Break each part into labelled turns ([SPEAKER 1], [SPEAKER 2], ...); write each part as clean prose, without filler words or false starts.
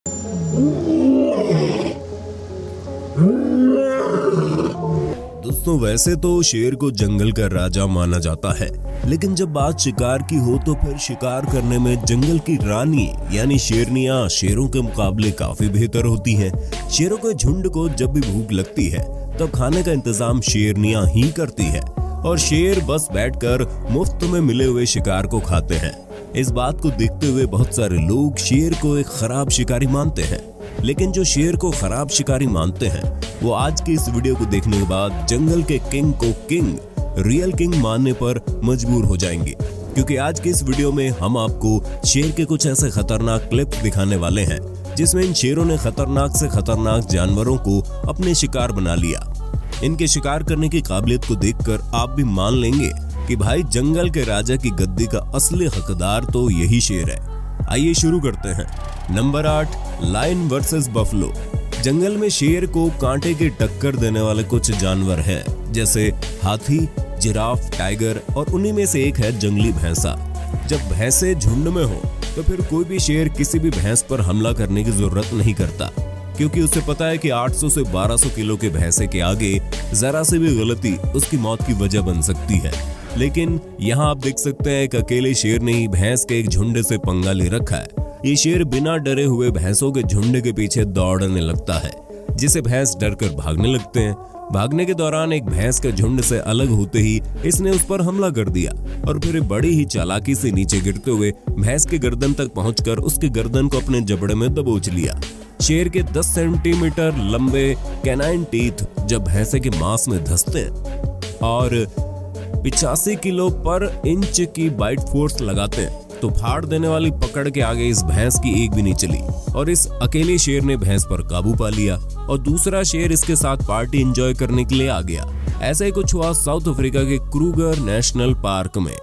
[SPEAKER 1] दोस्तों, वैसे तो शेर को जंगल का राजा माना जाता है, लेकिन जब बात शिकार की हो तो फिर शिकार करने में जंगल की रानी यानी शेरनियां शेरों के मुकाबले काफी बेहतर होती हैं। शेरों के झुंड को जब भी भूख लगती है तब खाने का इंतजाम शेरनियां ही करती है और शेर बस बैठकर मुफ्त में मिले हुए शिकार को खाते हैं। इस बात को देखते हुए बहुत सारे लोग शेर को एक खराब शिकारी मानते हैं, लेकिन जो शेर को खराब शिकारी मानते हैं वो आज की इस वीडियो को देखने के बाद जंगल के किंग को रियल किंग मानने पर मजबूर हो जाएंगे, क्योंकि आज की इस वीडियो में हम आपको शेर के कुछ ऐसे खतरनाक क्लिप्स दिखाने वाले हैं जिसमें इन शेरों ने खतरनाक से खतरनाक जानवरों को अपने शिकार बना लिया। इनके शिकार करने की काबिलियत को देखकर आप भी मान लेंगे कि भाई जंगल के राजा की गद्दी का असली हकदार तो यही शेर है। आइए शुरू करते हैं। Number 8, lion versus buffalo. जंगल में शेर को कांटे की टक्कर देने वाले कुछ जानवर हैं, जैसे हाथी, जिराफ, टाइगर और उन्हीं में से एक है जंगली भैंसा। जब भैंसे झुंड में हो तो फिर कोई भी शेर किसी भी भैंस पर हमला करने की जरूरत नहीं करता, क्योंकि उसे पता है कि 800 से 1200 किलो के भैंसे के आगे जरा सी भी गलती उसकी मौत की वजह बन सकती है। लेकिन यहाँ आप देख सकते हैं कि अकेले शेर ने ही भैंस के एक झुंड से पंगा ले रखा है। ये शेर बिना डरे हुए भैंसों के झुंड के पीछे दौड़ने लगता है, जिसे भैंस डरकर भागने लगते हैं। भागने के दौरान एक भैंस के झुंड से अलग होते ही इसने उस पर हमला कर दिया और फिर बड़ी ही चालाकी से नीचे गिरते हुए भैंस के गर्दन तक पहुंचकर उसके गर्दन को अपने जबड़े में दबोच लिया। शेर के 10 सेंटीमीटर लंबे कैनाइन टीथ जब भैंसे के मांस में धंसते हैं और 85 किलो पर इंच की बाइट फोर्स लगाते हैं तो फाड़ देने वाली पकड़ के आगे इस भैंस की एक भी नहीं चली और इस अकेले शेर ने भैंस पर काबू पा लिया और दूसरा शेर इसके साथ पार्टी एंजॉय करने के लिए आ गया। ऐसा ही कुछ हुआ साउथ अफ्रीका के क्रूगर नेशनल पार्क में।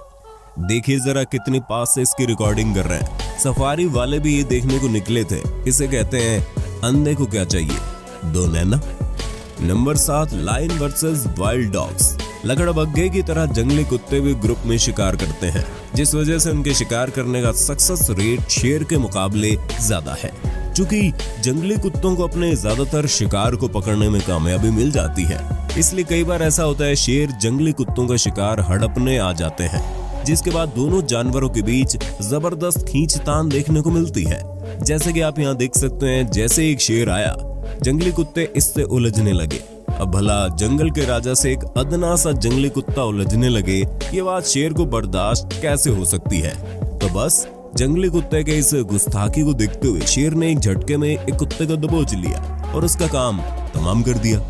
[SPEAKER 1] देखिए जरा कितनी पास से इसकी रिकॉर्डिंग कर रहे हैं। सफारी वाले भी ये देखने को निकले थे। इसे कहते हैं अंधे को क्या चाहिए, दो नैना। Number 7, lion versus wild dogs. लकड़बग्घे की तरह जंगली कुत्ते भी ग्रुप में शिकार करते हैं, जिस वजह से उनके शिकार करने का सक्सेस रेट शेर के मुकाबले ज्यादा है। चूंकि जंगली कुत्तों को अपने ज्यादातर शिकार को पकड़ने में कामयाबी मिल जाती है, इसलिए कई बार ऐसा होता है शेर जंगली कुत्तों का शिकार हड़पने आ जाते हैं, जिसके बाद दोनों जानवरों के बीच जबरदस्त खींचतान देखने को मिलती है। जैसे कि आप यहाँ देख सकते हैं, जैसे एक शेर आया जंगली कुत्ते इससे उलझने लगे। अब भला जंगल के राजा से एक अदना सा जंगली कुत्ता उलझने लगे, ये बात शेर को बर्दाश्त कैसे हो सकती है। तो बस जंगली कुत्ते के इस गुस्ताखी को देखते हुए शेर ने एक झटके में एक कुत्ते को दबोच लिया और उसका काम तमाम कर दिया।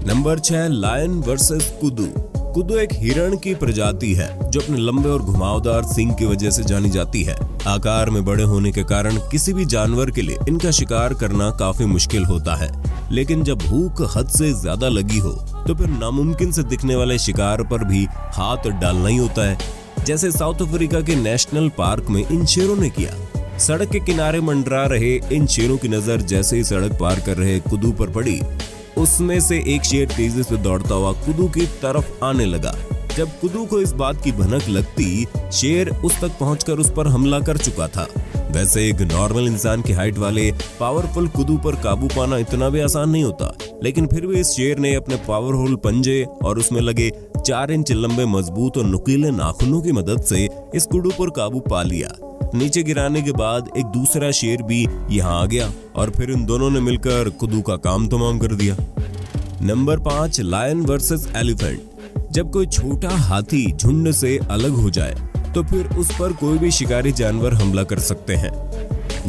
[SPEAKER 1] नंबर 6, लायन वर्सेस कुदू। कुदू एक हिरण की प्रजाति है जो अपने लंबे और घुमावदार सींग की वजह से जानी जाती है। आकार में बड़े होने के कारण किसी भी जानवर के लिए इनका शिकार करना काफी मुश्किल होता है, लेकिन जब भूख हद से ज्यादा लगी हो तो फिर नामुमकिन से दिखने वाले शिकार पर भी हाथ डालना ही होता है, जैसे साउथ अफ्रीका के नेशनल पार्क में इन शेरों ने किया। सड़क के किनारे मंडरा रहे इन शेरों की नजर जैसे ही सड़क पार कर रहे कुदू पर पड़ी, उसमें से एक शेर तेजी से दौड़ता हुआ कुदू की तरफ आने लगा। जब कुदू को इस बात की भनक लगती, शेर उस तक पहुंचकर उस पर हमला कर चुका था। वैसे एक नॉर्मल इंसान की हाइट वाले पावरफुल कुदू पर काबू पाना इतना भी आसान नहीं होता, लेकिन फिर भी इस शेर ने अपने पावरफुल पंजे और उसमें लगे 4 इंच लंबे मजबूत और नुकीले नाखूनों की मदद से इस कुदू पर काबू पा लिया। नीचे गिराने के बाद एक दूसरा शेर भी यहाँ आ गया और फिर इन दोनों ने मिलकर कुदू का काम तमाम कर दिया। Number 5, lion versus elephant. जब कोई छोटा हाथी झुंड से अलग हो जाए तो फिर उस पर कोई भी शिकारी जानवर हमला कर सकते हैं,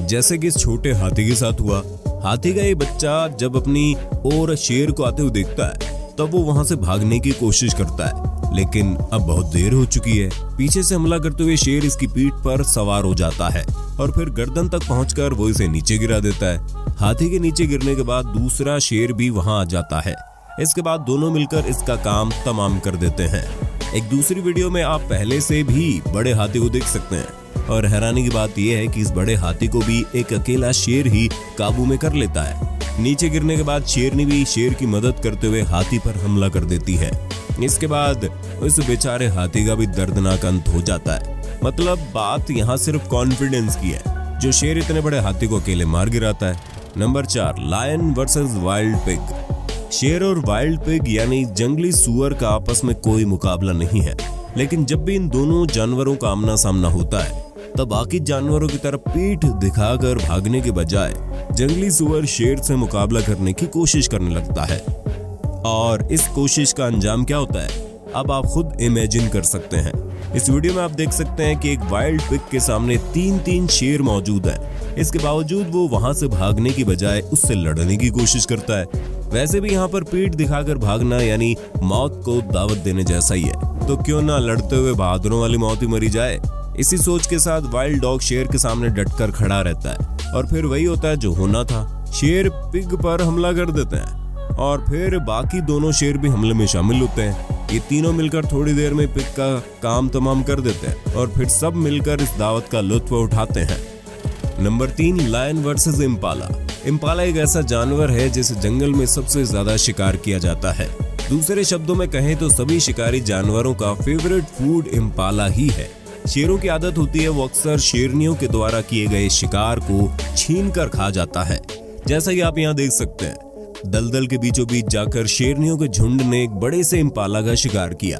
[SPEAKER 1] जैसे कि इस छोटे हाथी के साथ हुआ। हाथी का ये बच्चा जब अपनी ओर शेर को आते हुए देखता है तब वो वहां से भागने की कोशिश करता है, लेकिन अब बहुत देर हो चुकी है। पीछे से हमला करते हुए शेर इसकी पीठ पर सवार हो जाता है और फिर गर्दन तक पहुंचकर वो इसे नीचे गिरा देता है। हाथी के नीचे गिरने के बाद दूसरा शेर भी वहां आ जाता है। इसके बाद दोनों मिलकर इसका काम तमाम कर देते हैं। एक दूसरी वीडियो में आप पहले से भी बड़े हाथी को देख सकते हैं और हैरानी की बात यह है कि इस बड़े हाथी को भी एक अकेला शेर ही काबू में कर लेता है। नीचे गिरने के बाद शेरनी भी शेर की मदद करते हुए हाथी पर हमला कर देती है। इसके बाद उस बेचारे हाथी का भी दर्दनाक अंत हो जाता है। मतलब बात यहाँ सिर्फ कॉन्फिडेंस की है। जो शेर इतने बड़े हाथी को अकेले मार गिराता है। Number 4, lion versus wild pig. शेर और वाइल्ड पिग यानी जंगली सुअर का आपस में कोई मुकाबला नहीं है, लेकिन जब भी इन दोनों जानवरों का आमना सामना होता है तब बाकी जानवरों की तरफ पीठ दिखाकर भागने के बजाय जंगली सुअर शेर से मुकाबला करने की कोशिश करने लगता है। और इस कोशिश का अंजाम क्या होता है अब आप खुद इमेजिन कर सकते हैं। इस वीडियो में आप देख सकते हैं कि एक वाइल्ड पिग के सामने 3 शेर मौजूद हैं। इसके बावजूद वो वहां से भागने की बजाय उससे लड़ने की कोशिश करता है। वैसे भी यहाँ पर पीठ दिखाकर भागना यानी मौत को दावत देने जैसा ही है, तो क्यों ना लड़ते हुए बहादुरों वाली मौत ही मरी जाए। इसी सोच के साथ वाइल्ड डॉग शेर के सामने डटकर खड़ा रहता है और फिर वही होता है जो होना था। शेर पिग पर हमला कर देते हैं और फिर बाकी दोनों शेर भी हमले में शामिल होते हैं। ये तीनों मिलकर थोड़ी देर में पिग का काम तमाम कर देते हैं और फिर सब मिलकर इस दावत का लुत्फ उठाते हैं। Number 3, lion versus impala. Impala एक ऐसा जानवर है जिसे जंगल में सबसे ज्यादा शिकार किया जाता है। दूसरे शब्दों में कहें तो सभी शिकारी जानवरों का फेवरेट फूड इम्पाला ही है। शेरों की आदत होती है वो अक्सर शेरनियों के द्वारा किए गए शिकार को छीन कर खा जाता है। जैसा कि आप यहाँ देख सकते हैं, दलदल के बीचों बीच जाकर शेरनियों के झुंड ने एक बड़े से इम्पाला का शिकार किया।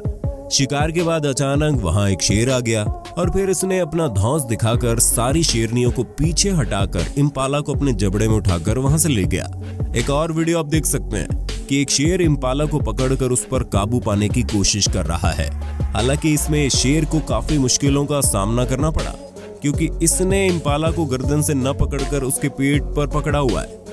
[SPEAKER 1] शिकार के बाद अचानक वहां एक शेर आ गया और फिर इसने अपना धौंस दिखाकर सारी शेरनियों को पीछे हटाकर इम्पाला को अपने जबड़े में उठाकर वहां से ले गया। एक और वीडियो आप देख सकते हैं कि एक शेर इम्पाला को पकड़कर उस पर काबू पाने की कोशिश कर रहा है। हालांकि इसमें शेर को काफी मुश्किलों का सामना करना पड़ा, क्योंकि इसने इम्पाला को गर्दन से न पकड़कर उसके पेट पर पकड़ा हुआ है।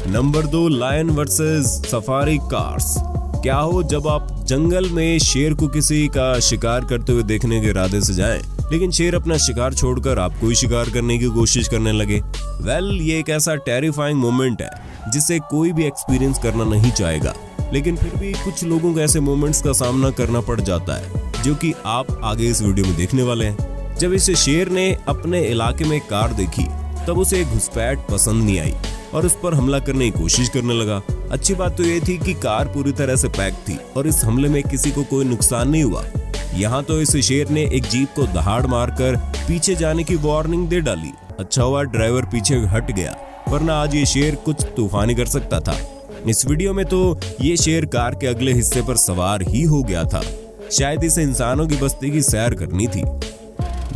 [SPEAKER 1] Number 2, lion versus safari cars. क्या हो जब आप जंगल में शेर को किसी का शिकार करते हुए देखने के इरादे से जाएं, लेकिन शेर अपना शिकार छोड़कर आपको ही शिकार करने की कोशिश करने लगे। ये एक ऐसा टेरिफाइंग मोमेंट है जिसे कोई भी एक्सपीरियंस करना नहीं चाहेगा, लेकिन फिर भी कुछ लोगों को ऐसे मोमेंट्स का सामना करना पड़ जाता है, जो कि आप आगे इस वीडियो में देखने वाले हैं। जब इस शेर ने अपने इलाके में कार देखी तब उसे एक घुसपैठ पसंद नहीं आई और उस पर हमला करने की कोशिश करने लगा। अच्छी बात तो ये थी कि कार पूरी तरह से पैक थी और इस हमले में किसी को कोई नुकसान नहीं हुआ। यहाँ तो इस शेर ने एक जीप को दहाड़ मारकर पीछे जाने की वार्निंग दे डाली। अच्छा हुआ ड्राइवर पीछे हट गया, वरना आज ये शेर कुछ तूफानी कर सकता था। इस वीडियो में तो ये शेर कार के अगले हिस्से पर सवार ही हो गया था। शायद इसे इंसानों की बस्ती की सैर करनी थी।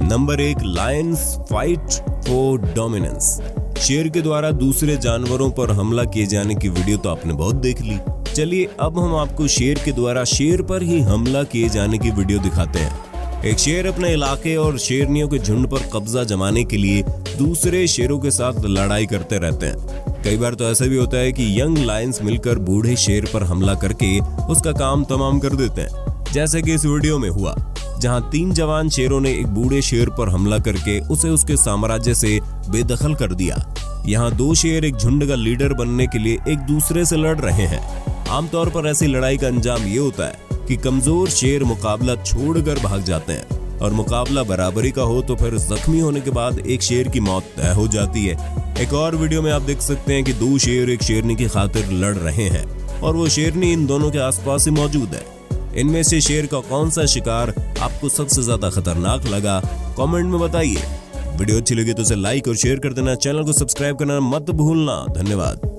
[SPEAKER 1] Number 1, Lions fight for dominance. शेर के द्वारा दूसरे जानवरों पर हमला किए जाने की वीडियो तो आपने बहुत देख ली। चलिए अब हम आपको शेर के द्वारा शेर पर ही हमला किए जाने की वीडियो दिखाते हैं। एक शेर अपने इलाके और शेरनियों के झुंड पर कब्जा जमाने के लिए दूसरे शेरों के साथ लड़ाई करते रहते हैं। कई बार तो ऐसा भी होता है कि यंग लायंस मिलकर बूढ़े शेर पर हमला करके उसका काम तमाम कर देते हैं, जैसे कि इस वीडियो में हुआ, जहां 3 जवान शेरों ने एक बूढ़े शेर पर हमला करके उसे उसके साम्राज्य से बेदखल कर दिया। यहाँ 2 शेर एक झुंड का लीडर बनने के लिए एक दूसरे से लड़ रहे हैं। आमतौर पर ऐसी लड़ाई का अंजाम ये होता है कि कमजोर शेर मुकाबला छोड़कर भाग जाते हैं और मुकाबला बराबरी का हो तो फिर जख्मी होने के बाद एक शेर की मौत तय हो जाती है। एक और वीडियो में आप देख सकते हैं कि 2 शेर एक शेरनी की खातिर लड़ रहे हैं और वो शेरनी इन दोनों के आसपास ही मौजूद है। इनमें से शेर का कौन सा शिकार आपको सबसे ज्यादा खतरनाक लगा, कमेंट में बताइए। वीडियो अच्छी लगी तो इसे लाइक और शेयर कर देना, चैनल को सब्सक्राइब करना मत भूलना। धन्यवाद।